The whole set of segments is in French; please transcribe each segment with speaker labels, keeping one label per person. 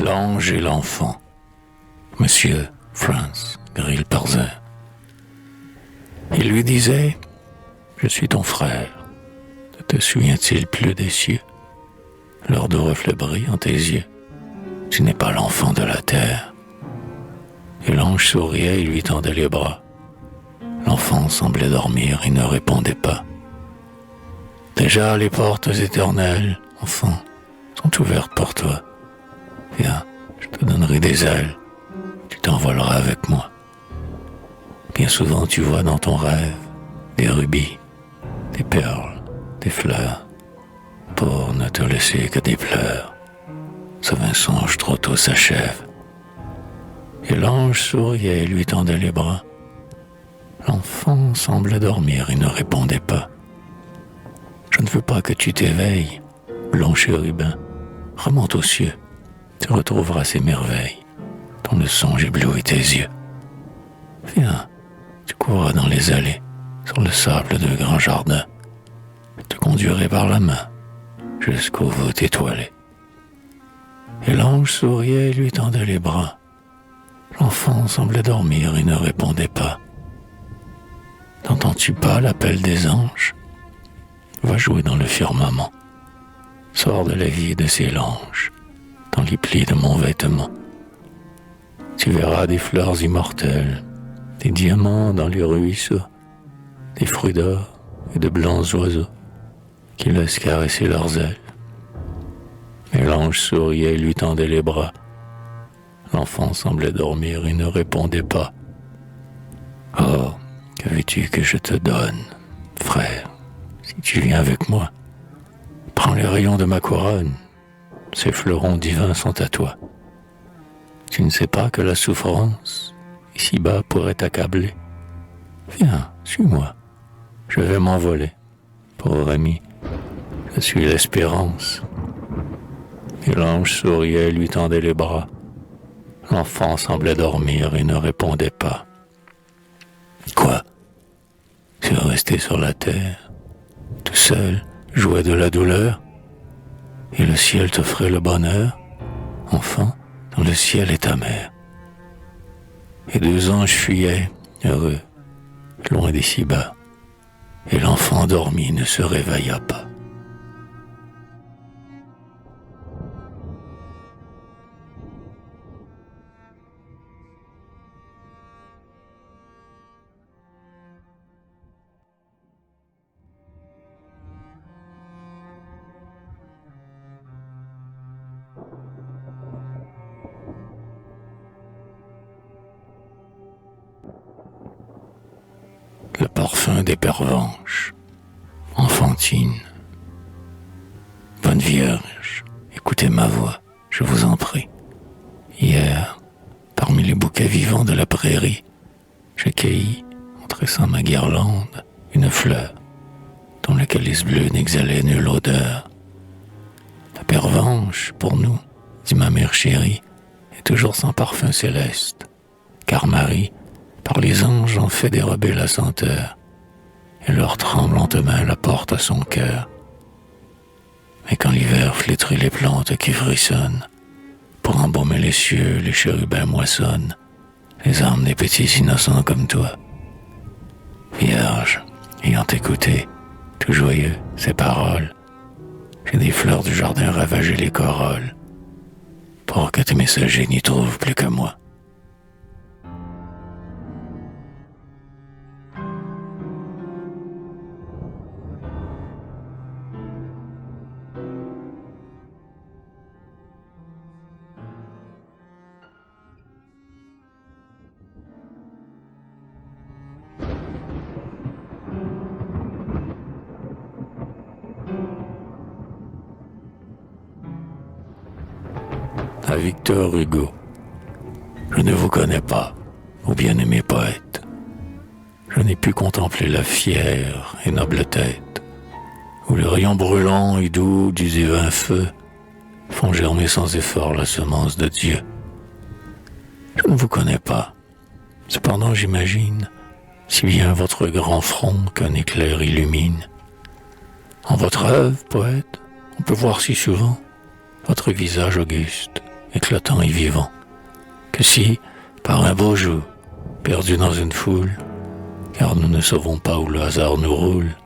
Speaker 1: L'ange et l'enfant. Monsieur Franz Grillparzer. Il lui disait: je suis ton frère. Ne te souvient-il plus des cieux? Leurs deux reflets brillent en tes yeux. Tu n'es pas l'enfant de la terre. Et l'ange souriait et lui tendait les bras. L'enfant semblait dormir, il ne répondait pas. Déjà les portes éternelles, enfant, sont ouvertes pour toi. Viens, je te donnerai des ailes. Tu t'envoleras avec moi. Bien souvent tu vois dans ton rêve des rubis, des perles, des fleurs, pour ne te laisser que des pleurs. Ce mensonge trop tôt s'achève. Et l'ange souriait et lui tendait les bras. L'enfant semblait dormir, il ne répondait pas. Je ne veux pas que tu t'éveilles, blond chérubin. Remonte aux cieux, tu retrouveras ces merveilles dont le songe éblouit tes yeux. Viens, tu courras dans les allées, sur le sable de grands jardins. Je te conduirai par la main jusqu'aux voûtes étoilées. Et l'ange souriait et lui tendait les bras. L'enfant semblait dormir, il ne répondait pas. N'entends-tu pas l'appel des anges? Va jouer dans le firmament. Sors de la vie de ces langes, dans les plis de mon vêtement. Tu verras des fleurs immortelles, des diamants dans les ruisseaux, des fruits d'or et de blancs oiseaux qui laissent caresser leurs ailes. Et l'ange souriait et lui tendait les bras. L'enfant semblait dormir, il ne répondait pas. Oh, que veux-tu que je te donne, frère, si tu viens avec moi? Prends les rayons de ma couronne, ces fleurons divins sont à toi. Tu ne sais pas que la souffrance, ici-bas, pourrait t'accabler. Viens, suis-moi, je vais m'envoler. Pauvre ami, je suis l'espérance. Et l'ange souriait et lui tendait les bras. L'enfant semblait dormir et ne répondait pas. Quoi? Tu es resté sur la terre, tout seul, jouet de la douleur, et le ciel t'offrait le bonheur, enfant, dont le ciel est ta mère. Et deux anges fuyaient, heureux, loin d'ici-bas, et l'enfant dormi ne se réveilla pas. Le parfum des pervenches, enfantine. Bonne Vierge, écoutez ma voix, je vous en prie. Hier, parmi les bouquets vivants de la prairie, j'ai cueilli, en tressant ma guirlande, une fleur dont le calice bleu n'exhalait nulle odeur. La pervenche, pour nous, dit ma mère chérie, est toujours sans parfum céleste, car Marie, par les anges, en fait dérober la senteur, et leur tremblante main la porte à son cœur. Mais quand l'hiver flétrit les plantes qui frissonnent, pour embaumer les cieux, les chérubins moissonnent les âmes des petits innocents comme toi. Vierge, ayant écouté, tout joyeux, ces paroles, j'ai des fleurs du jardin ravagé les corolles, pour que tes messagers n'y trouvent plus que moi. À Victor Hugo. Je ne vous connais pas, ô bien-aimé poète. Je n'ai pu contempler la fière et noble tête, où les rayons brûlants et doux du divin feu font germer sans effort la semence de Dieu. Je ne vous connais pas, cependant j'imagine si bien votre grand front qu'un éclair illumine. En votre œuvre, poète, on peut voir si souvent votre visage auguste éclatant et vivant, que si, par un beau jour, perdu dans une foule, car nous ne savons pas où le hasard nous roule,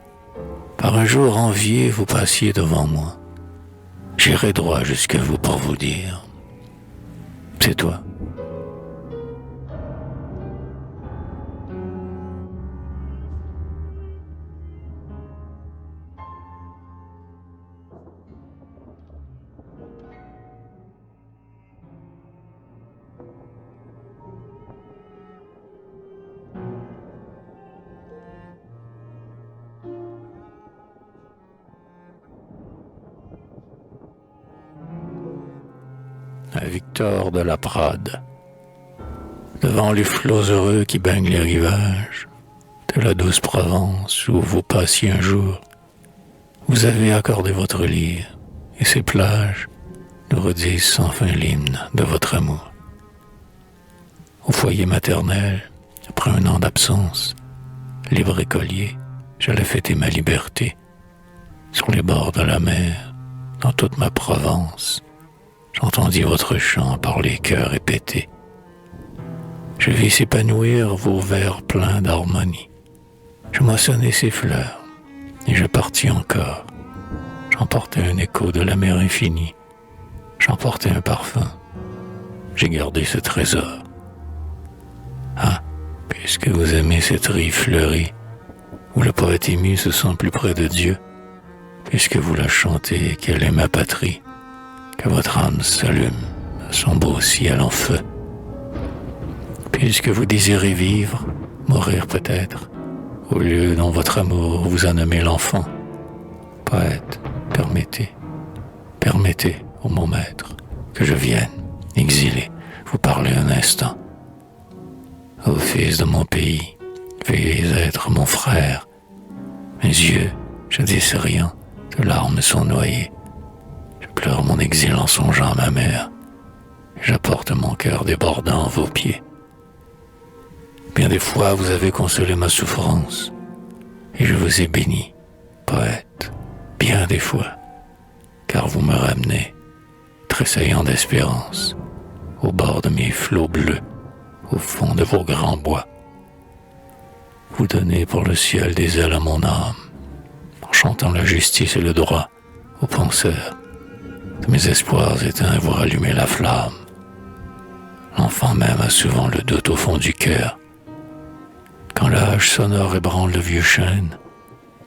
Speaker 1: par un jour envié vous passiez devant moi, j'irai droit jusqu'à vous pour vous dire, c'est toi. À Victor de la Prade, devant les flots heureux qui baignent les rivages de la douce Provence où vous passiez un jour, vous avez accordé votre lyre, et ces plages nous redisent sans fin l'hymne de votre amour. Au foyer maternel, après un an d'absence, libre écolier, j'allais fêter ma liberté, sur les bords de la mer, dans toute ma Provence. J'entendis votre chant par les cœurs répétés. Je vis s'épanouir vos vers pleins d'harmonie. Je moissonnai ces fleurs, et je partis encore. J'emportai un écho de la mer infinie. J'emportai un parfum. J'ai gardé ce trésor. Ah, puisque vous aimez cette rive fleurie, où le poète ému se sent plus près de Dieu, puisque vous la chantez qu'elle est ma patrie, que votre âme s'allume à son beau ciel en feu. Puisque vous désirez vivre, mourir peut-être, au lieu dont votre amour vous a nommé l'enfant, poète, permettez, ô mon maître, que je vienne, exilé, vous parler un instant. Ô fils de mon pays, veuillez être mon frère. Mes yeux, jadis riants, de larmes sont noyés. Je pleure mon exil en songeant à ma mère. J'apporte mon cœur débordant à vos pieds. Bien des fois, vous avez consolé ma souffrance, et je vous ai béni, poète, bien des fois, car vous me ramenez, tressaillant d'espérance, au bord de mes flots bleus, au fond de vos grands bois. Vous donnez pour le ciel des ailes à mon âme, en chantant la justice et le droit aux penseurs. De mes espoirs éteints, vous rallumez la flamme. L'enfant même a souvent le doute au fond du cœur. Quand l'âge sonore ébranle le vieux chêne,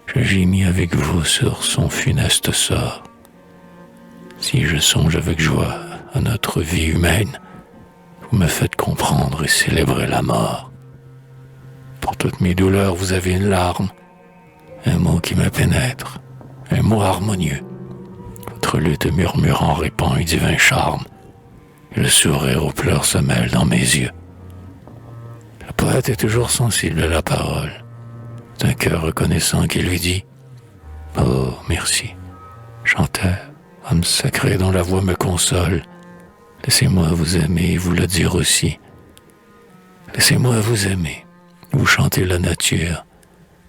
Speaker 1: je gémis avec vous sur son funeste sort. Si je songe avec joie à notre vie humaine, vous me faites comprendre et célébrer la mort. Pour toutes mes douleurs, vous avez une larme, un mot qui me pénètre, un mot harmonieux. Votre lutte murmurant répand un divin charme, et le sourire aux pleurs se mêle dans mes yeux. Le poète est toujours sensible à la parole, d'un cœur reconnaissant qui lui dit « Oh, merci, chanteur, âme sacrée dont la voix me console, laissez-moi vous aimer et vous le dire aussi. Laissez-moi vous aimer, vous chantez la nature,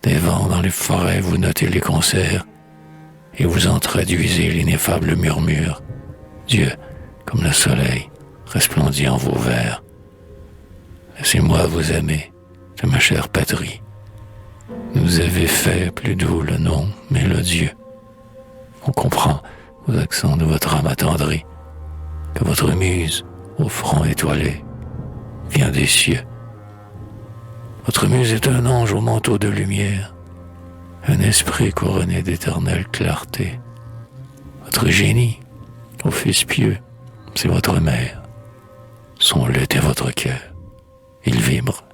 Speaker 1: des vents dans les forêts, vous notez les concerts, et vous en traduisez l'ineffable murmure. Dieu, comme le soleil, resplendit en vos vers. Laissez-moi vous aimer, de ma chère patrie. Nous avez fait plus doux le nom mélodieux. On comprend aux accents de votre âme attendrie que votre muse, au front étoilé, vient des cieux. Votre muse est un ange au manteau de lumière, un esprit couronné d'éternelle clarté. Votre génie, ô fils pieux, c'est votre mère. Son luth est votre cœur. Il vibre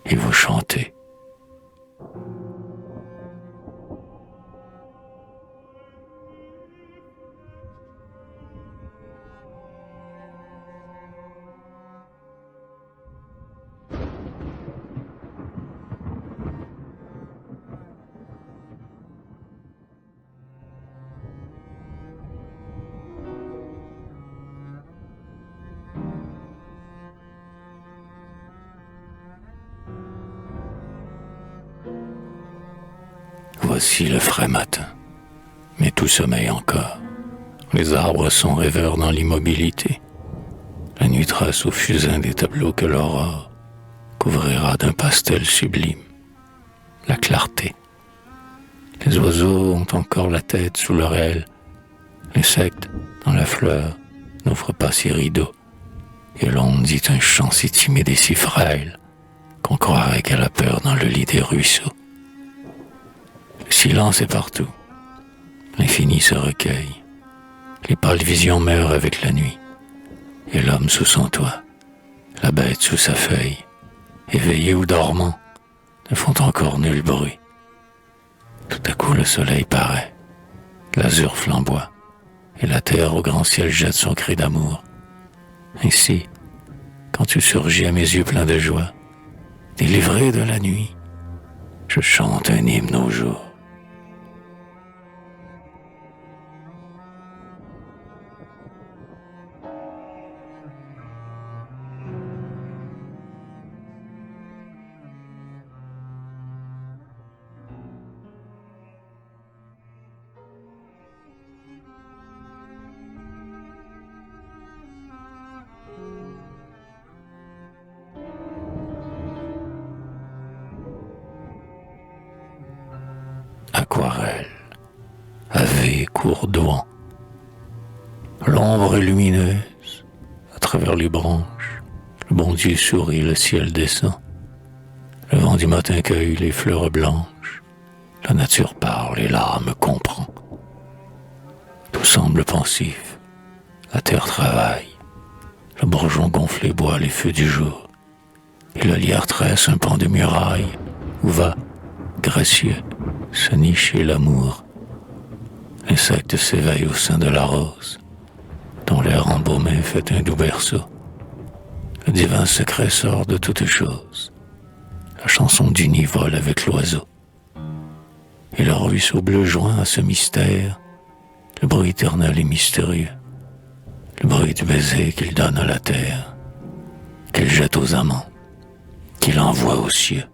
Speaker 1: et vous chantez. Voici le frais matin, mais tout sommeille encore. Les arbres sont rêveurs dans l'immobilité. nuit trace au fusain des tableaux que l'aurore couvrira d'un pastel sublime. La clarté. Les oiseaux ont encore la tête sous leur aile. L'insecte, dans la fleur, n'ouvre pas ses rideaux. Et l'onde dit un chant si timide et si frêle qu'on croirait qu'elle a peur dans le lit des ruisseaux. Le silence est partout. L'infini se recueille. Les pâles visions meurent avec la nuit. Et l'homme sous son toit, la bête sous sa feuille, éveillés ou dormants, ne font encore nul bruit. Tout à coup le soleil paraît, l'azur flamboie, et la terre au grand ciel jette son cri d'amour. Ainsi, quand tu surgis à mes yeux pleins de joie, délivré de la nuit, je chante un hymne au jour. Aquarelle, ave courdouan. L'ombre est lumineuse, à travers les branches, le bon Dieu sourit, le ciel descend. Le vent du matin cueille les fleurs blanches, la nature parle et l'âme comprend. Tout semble pensif, la terre travaille, le bourgeon gonflé boit les feux du jour, et le lierre tresse un pan de muraille où va, gracieux, se nicher l'amour. L'insecte s'éveille au sein de la rose, dont l'air embaumé fait un doux berceau. Le divin secret sort de toutes choses. La chanson du nid vole avec l'oiseau. Et le ruisseau bleu joint à ce mystère, le bruit éternel et mystérieux, le bruit du baiser qu'il donne à la terre, qu'il jette aux amants, qu'il envoie aux cieux.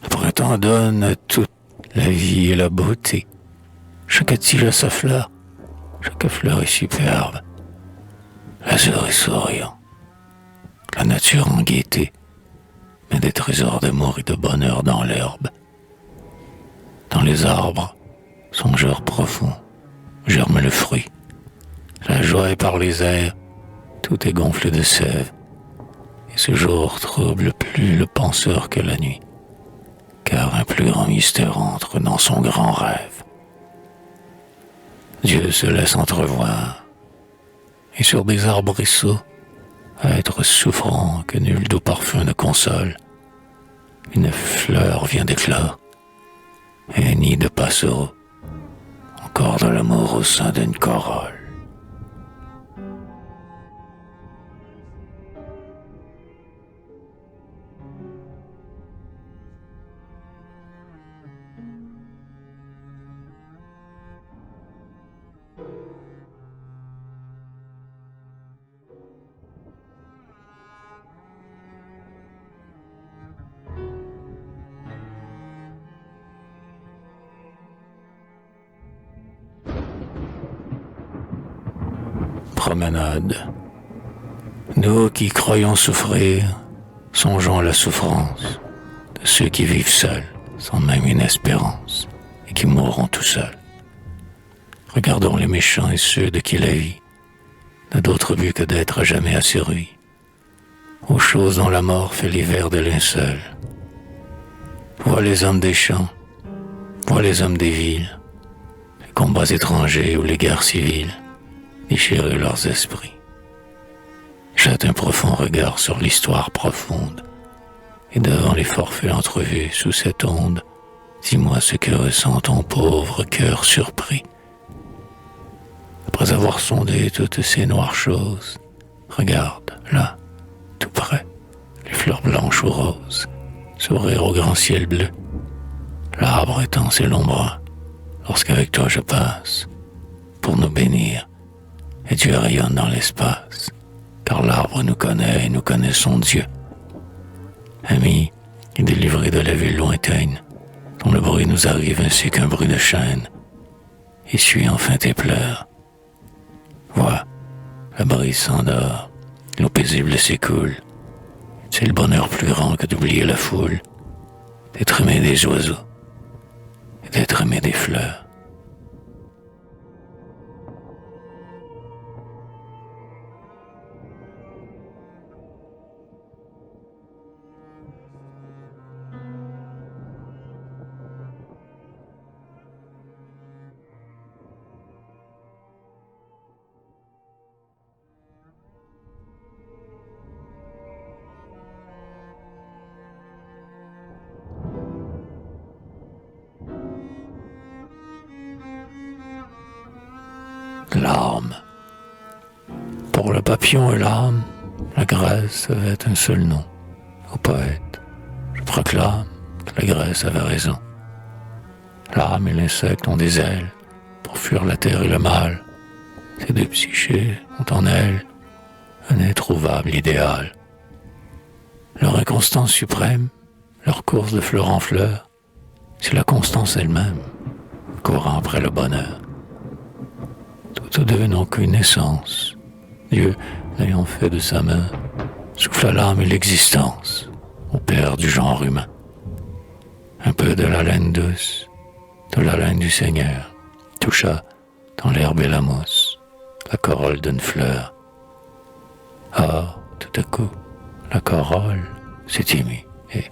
Speaker 1: Le printemps donne à toute la vie et la beauté. Chaque tige a sa fleur, chaque fleur est superbe. L'azur est souriant, la nature en gaieté, met des trésors d'amour et de bonheur dans l'herbe. Dans les arbres, songeurs profonds, germe le fruit. La joie est par les airs, tout est gonflé de sève. Et ce jour trouble plus le penseur que la nuit, car un plus grand mystère entre dans son grand rêve. Dieu se laisse entrevoir, et sur des arbrisseaux, être souffrant que nul doux parfum ne console, une fleur vient d'éclore, et un nid de passereaux, encore de l'amour au sein d'une corolle. Promenade. Nous qui croyons souffrir, songeons à la souffrance de ceux qui vivent seuls, sans même une espérance, et qui mourront tout seuls. Regardons les méchants et ceux de qui la vie n'a d'autre but que d'être à jamais assurés aux choses dont la mort fait les vers de linceul. Vois les hommes des champs, vois les hommes des villes, les combats étrangers ou les guerres civiles, déchirer leurs esprits. Jette un profond regard sur l'histoire profonde, et devant les forfaits entrevus sous cette onde, dis-moi ce que ressent ton pauvre cœur surpris. Après avoir sondé toutes ces noires choses, Regarde, là, tout près, les fleurs blanches ou roses s'ouvrir au grand ciel bleu. L'arbre étend ses longs bras lorsqu'avec toi je passe pour nous bénir, et Dieu rayonne dans l'espace, car l'arbre nous connaît et nous connaissons Dieu. Ami, et délivré de la ville lointaine, dont le bruit nous arrive ainsi qu'un bruit de chaîne, essuie enfin tes pleurs. Vois, la brise s'endort, l'eau paisible s'écoule. C'est le bonheur plus grand que d'oublier la foule, d'être aimé des oiseaux et d'être aimé des fleurs. L'âme. Pour le papillon et l'âme, la Grèce avait un seul nom. Au poète, je proclame que la Grèce avait raison. L'âme et l'insecte ont des ailes pour fuir la terre et le mal. Ces deux psychés ont en elles un introuvable idéal. Leur inconstance suprême, leur course de fleur en fleur, c'est la constance elle-même, courant après le bonheur. Tout devenant qu'une essence, Dieu, l'ayant fait de sa main, souffla l'âme et l'existence au père du genre humain. Un peu de la laine douce, de la laine du Seigneur, toucha dans l'herbe et la mousse la corolle d'une fleur. Or, tout à coup, la corolle s'est émise et,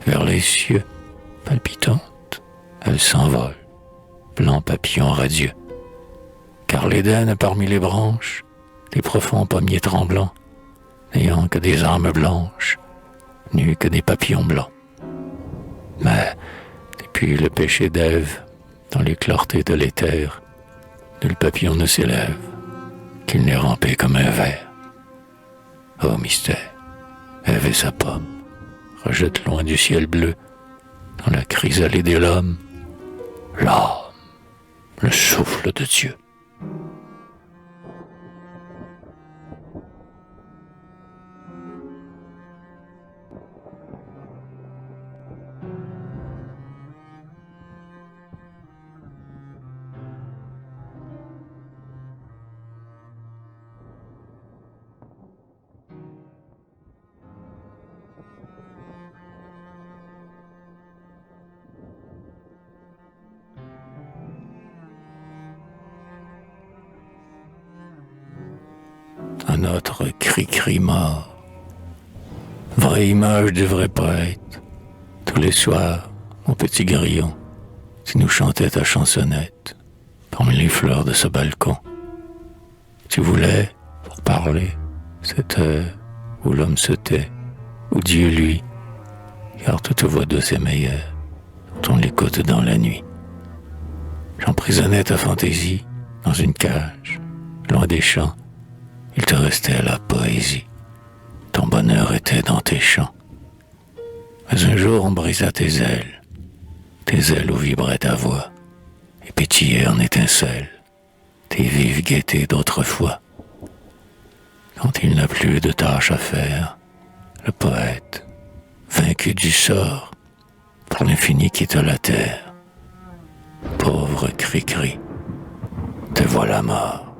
Speaker 1: vers les cieux, palpitante, elle s'envole, blanc papillon radieux. Car l'Éden parmi les branches, les profonds pommiers tremblants, n'ayant que des âmes blanches, n'eut que des papillons blancs. Mais, depuis le péché d'Ève, dans les clartés de l'éther, nul papillon ne s'élève, qu'il n'ait rampé comme un ver. Ô mystère, Ève et sa pomme rejettent loin du ciel bleu, dans la chrysalide de l'homme, l'âme, le souffle de Dieu. Un autre cri-cri mort, vraie image du vrai poète. Tous les soirs, mon petit grillon, tu nous chantais ta chansonnette parmi les fleurs de ce balcon. Tu voulais, pour parler, cette heure où l'homme se tait, où Dieu lui, car toute voix douce est meilleure quand on l'écoute dans la nuit. J'emprisonnais ta fantaisie dans une cage, loin des champs. Il te restait la poésie, ton bonheur était dans tes chants. Mais un jour on brisa tes ailes où vibrait ta voix, et pétillait en étincelles tes vives gaietés d'autrefois. Quand il n'a plus de tâches à faire, le poète, vaincu du sort, pour l'infini quitte la terre. Pauvre cri-cri, te voilà mort.